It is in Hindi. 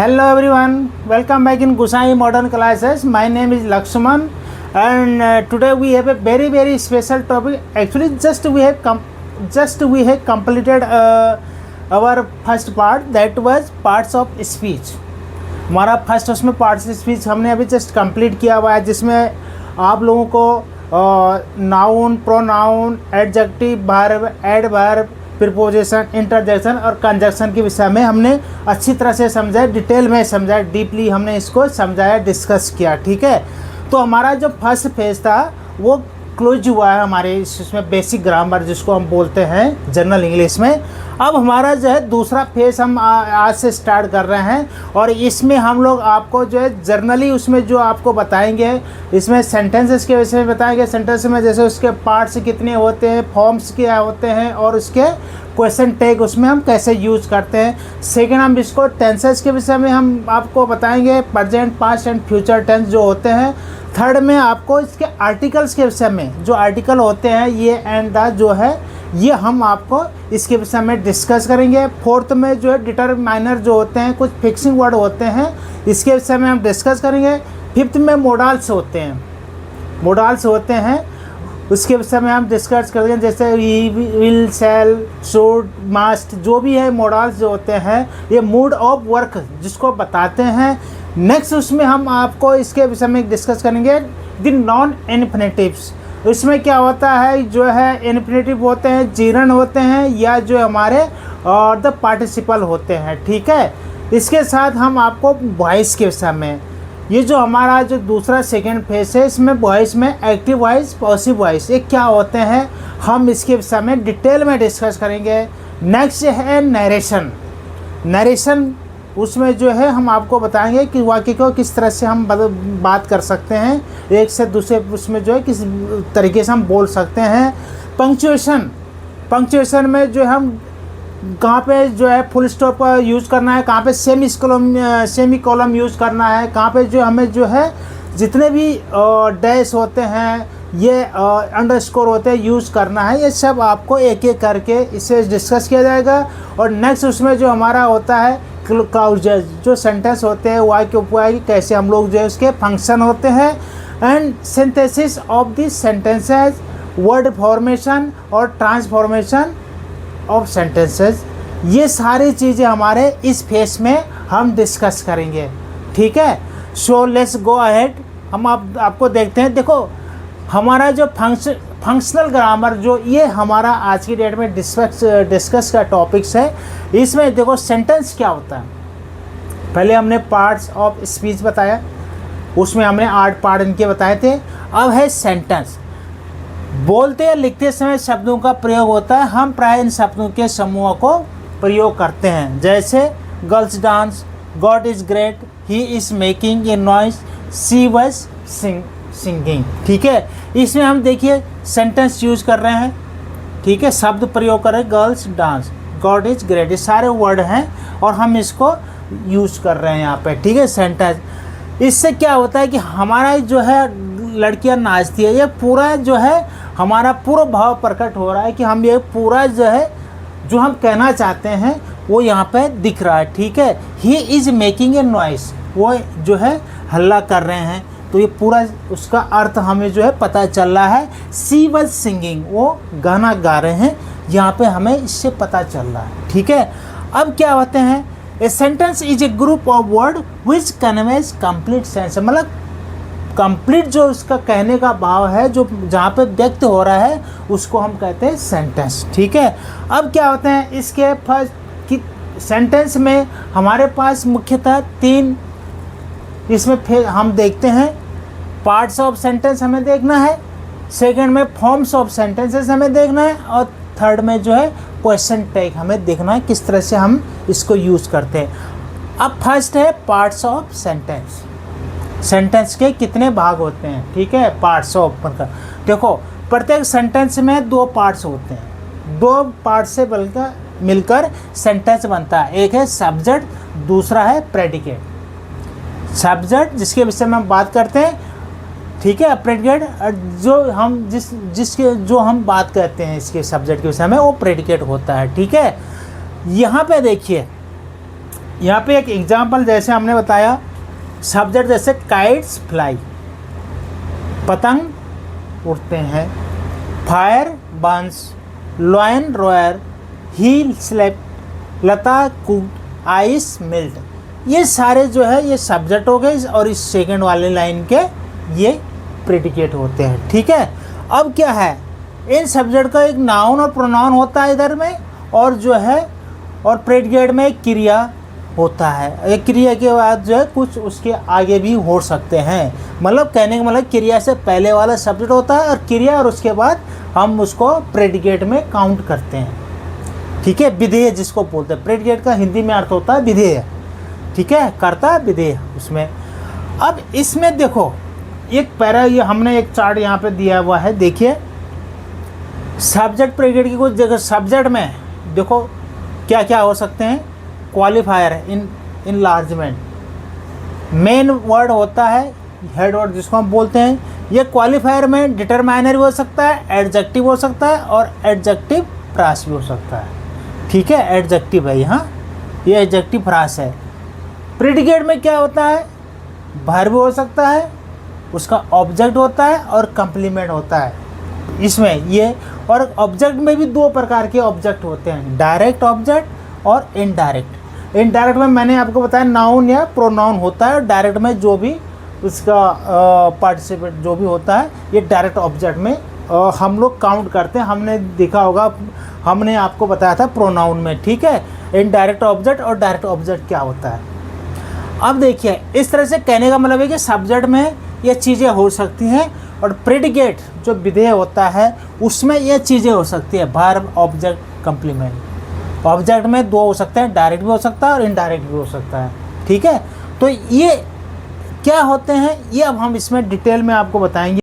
Hello everyone, welcome back in Gusai Modern Classes. My name is Lakshman and today we have a very special topic. Actually just we have completed our first part, that was parts of speech. हमारा फर्स्ट उसमें पार्ट्स ऑफ स्पीच हमने अभी जस्ट कंप्लीट किया हुआ है, जिसमें आप लोगों को noun, pronoun, adjective, verb, adverb, preposition, interjection और कंजक्शन के विषय में हमने अच्छी तरह से समझा, डिटेल में समझा, डीपली हमने इसको समझाया, डिस्कस किया। ठीक है, तो हमारा जो फर्स्ट फेज था वो क्लोज हुआ है हमारे इसमें बेसिक ग्रामर जिसको हम बोलते हैं जनरल इंग्लिश में। अब हमारा जो है दूसरा फेज हम आज से स्टार्ट कर रहे हैं और इसमें हम लोग आपको जो है जर्नली उसमें जो आपको बताएंगे, इसमें सेंटेंसेस के विषय में बताएंगे। सेंटेंस में जैसे उसके पार्ट्स कितने होते हैं, फॉर्म्स क्या होते हैं और उसके क्वेश्चन टैग उसमें हम कैसे यूज करते हैं। सेकेंड हम इसको टेंसेस के विषय में हम आपको बताएंगे, present, past and future tense जो होते हैं। थर्ड में आपको इसके आर्टिकल्स के विषय में जो आर्टिकल होते हैं ये एंड द जो है ये हम आपको इसके विषय में डिस्कस करेंगे। फोर्थ में जो है डिटरमाइनर जो होते हैं, कुछ फिक्सिंग वर्ड होते हैं, इसके विषय में हम डिस्कस करेंगे। फिफ्थ में मोडाल्स होते हैं, उसके विषय में हम डिस्कस करेंगे, जैसे विल, शैल, शुड, मस्ट, जो भी है मोडाल्स जो होते हैं ये मूड ऑफ वर्क जिसको बताते हैं। नेक्स्ट उसमें हम आपको इसके विषय में डिस्कस करेंगे द नॉन इन्फिनेटिव्स। इसमें क्या होता है, जो है इन्फिनेटिव होते हैं, जीरन होते हैं या जो हमारे और द पार्टिसिपल होते हैं। ठीक है, इसके साथ हम आपको वॉइस के विषय में, ये जो हमारा जो दूसरा सेकंड फेज है इसमें वॉइस में एक्टिव वॉइस, पैसिव वॉइस, ये क्या होते हैं हम इसके विषय में डिटेल में डिस्कस करेंगे। नेक्स्ट है नरेशन, उसमें जो है हम आपको बताएंगे कि वाक्य को किस तरह से हम बात कर सकते हैं, एक से दूसरे उसमें जो है किस तरीके से हम बोल सकते हैं। पंक्चुएशन में जो हम कहाँ पे जो है फुल स्टॉप यूज़ करना है, कहाँ पे सेमी कॉलम यूज़ करना है, कहाँ पे जो हमें जो है जितने भी डैश होते हैं, ये अंडरस्कोर होते हैं, यूज़ करना है। ये सब आपको एक एक करके इसे डिस्कस किया जाएगा। और नेक्स्ट उसमें जो हमारा होता है क्लाउजेज, जो सेंटेंस होते हैं वाक्य उपवाक्य कैसे हम लोग जो है उसके फंक्शन होते हैं। And synthesis of the sentences, word formation और ट्रांसफॉर्मेशन ऑफ सेंटेंसेस, ये सारी चीज़ें हमारे इस फेज में हम डिस्कस करेंगे। ठीक है, सो लेट्स गो अहेड। हम आपको देखते हैं। देखो हमारा जो फंक्शनल ग्रामर जो ये हमारा आज की डेट में डिस्कस का टॉपिक्स है। इसमें देखो सेंटेंस क्या होता है, पहले हमने पार्ट्स ऑफ स्पीच बताया, उसमें हमने 8 पार्ट इनके बताए थे। अब है सेंटेंस। बोलते या लिखते समय शब्दों का प्रयोग होता है, हम प्राय इन शब्दों के समूह को प्रयोग करते हैं, जैसे girls dance, God is great, he is making a noise, she was singing. ठीक है, इसमें हम देखिए सेंटेंस यूज कर रहे हैं। ठीक है, शब्द प्रयोग कर रहे हैं, girls dance, God is great, ये सारे वर्ड हैं और हम इसको यूज कर रहे हैं यहाँ पे। ठीक है, सेंटेंस। इससे क्या होता है कि हमारा जो है लड़कियाँ नाचती है, ये पूरा जो है हमारा पूरा भाव प्रकट हो रहा है कि हम ये पूरा जो है जो हम कहना चाहते हैं वो यहाँ पे दिख रहा है। ठीक है, he is making a noise, वो जो है हल्ला कर रहे हैं, तो ये पूरा उसका अर्थ हमें जो है पता चल रहा है। शी वाज सिंगिंग, वो गाना गा रहे हैं, यहाँ पे हमें इससे पता चल रहा है। ठीक है, अब क्या होते हैं, a sentence is a group of word which conveys complete sense, मतलब कंप्लीट जो उसका कहने का भाव है जो जहाँ पे व्यक्त हो रहा है उसको हम कहते हैं सेंटेंस। ठीक है, अब क्या होते हैं इसके फर्स्ट कि सेंटेंस में हमारे पास मुख्यतः 3 इसमें फिर हम देखते हैं। पार्ट्स ऑफ सेंटेंस हमें देखना है, सेकंड में फॉर्म्स ऑफ सेंटेंसेस हमें देखना है और थर्ड में जो है क्वेश्चन टैग हमें देखना है किस तरह से हम इसको यूज़ करते हैं। अब फर्स्ट है पार्ट्स ऑफ सेंटेंस। सेंटेंस के कितने भाग होते हैं, ठीक है, पार्ट्स ऑफ। देखो प्रत्येक सेंटेंस में 2 पार्ट्स होते हैं, 2 पार्ट से मिलकर सेंटेंस बनता है। एक है सब्जेक्ट, दूसरा है प्रेडिकेट। सब्जेक्ट जिसके विषय में हम बात करते हैं, ठीक है, प्रेडिकेट जो हम जिसके जो हम बात करते हैं इसके सब्जेक्ट के विषय में वो प्रेडिकेट होता है। ठीक है, यहाँ पे देखिए यहाँ पे एक एग्जाम्पल जैसे हमने बताया, सब्जेक्ट जैसे काइट्स फ्लाई, पतंग उड़ते हैं, fire burns, lion roar, he slept, Lata could, ice melt. ये सारे जो है ये सब्जेक्ट हो गए और इस सेकंड वाले लाइन के ये प्रेडिकेट होते हैं। ठीक है, अब क्या है, इन सब्जेक्ट का एक नाउन और प्रोनाउन होता है इधर में, और जो है और प्रेडिकेट में एक क्रिया होता है। एक क्रिया के बाद जो है कुछ उसके आगे भी हो सकते हैं, मतलब कहने का मतलब क्रिया से पहले वाला सब्जेक्ट होता है और क्रिया, और उसके बाद हम उसको प्रेडिकेट में काउंट करते हैं। ठीक है, विधेय जिसको बोलते हैं, प्रेडिकेट का हिंदी में अर्थ होता है विधेय। ठीक है, कर्ता विधेय उसमें। अब इसमें देखो एक पैरा, ये हमने एक चार्ट यहाँ पे दिया हुआ है, देखिए सब्जेक्ट प्रेडिकेट की कुछ जगह सब्जेक्ट में देखो क्या क्या हो सकते हैं। क्वालिफायर, इनलार्जमेंट, मेन वर्ड होता है हेड वर्ड जिसको हम बोलते हैं। ये क्वालिफायर में डिटरमाइनर भी हो सकता है, एडजेक्टिव हो सकता है और एडजेक्टिव फ्रास भी हो सकता है। ठीक है, एडजेक्टिव है यहाँ, ये एडजेक्टिव फ्रास है। प्रेडिकेट में क्या होता है, वर्ब हो सकता है, उसका ऑब्जेक्ट होता है और कंप्लीमेंट होता है इसमें ये। और ऑब्जेक्ट में भी दो प्रकार के ऑब्जेक्ट होते हैं, डायरेक्ट ऑब्जेक्ट और इनडायरेक्ट। इनडायरेक्ट में मैंने आपको बताया नाउन या प्रोनाउन होता है, और डायरेक्ट में जो भी उसका पार्टिसिपेट जो भी होता है, ये डायरेक्ट ऑब्जेक्ट में हम लोग काउंट करते हैं। हमने देखा होगा, हमने आपको बताया था प्रोनाउन में। ठीक है, इनडायरेक्ट ऑब्जेक्ट और डायरेक्ट ऑब्जेक्ट क्या होता है। अब देखिए इस तरह से कहने का मतलब है कि सब्जेक्ट में ये चीज़ें हो सकती हैं, और प्रेडिकेट जो विधेय होता है उसमें ये चीज़ें हो सकती है, वर्ब, ऑब्जेक्ट, कंप्लीमेंट। ऑब्जेक्ट में दो हो सकते हैं, डायरेक्ट भी हो सकता है और इनडायरेक्ट भी हो सकता है। ठीक है, तो ये क्या होते हैं ये अब हम इसमें डिटेल में आपको बताएंगे।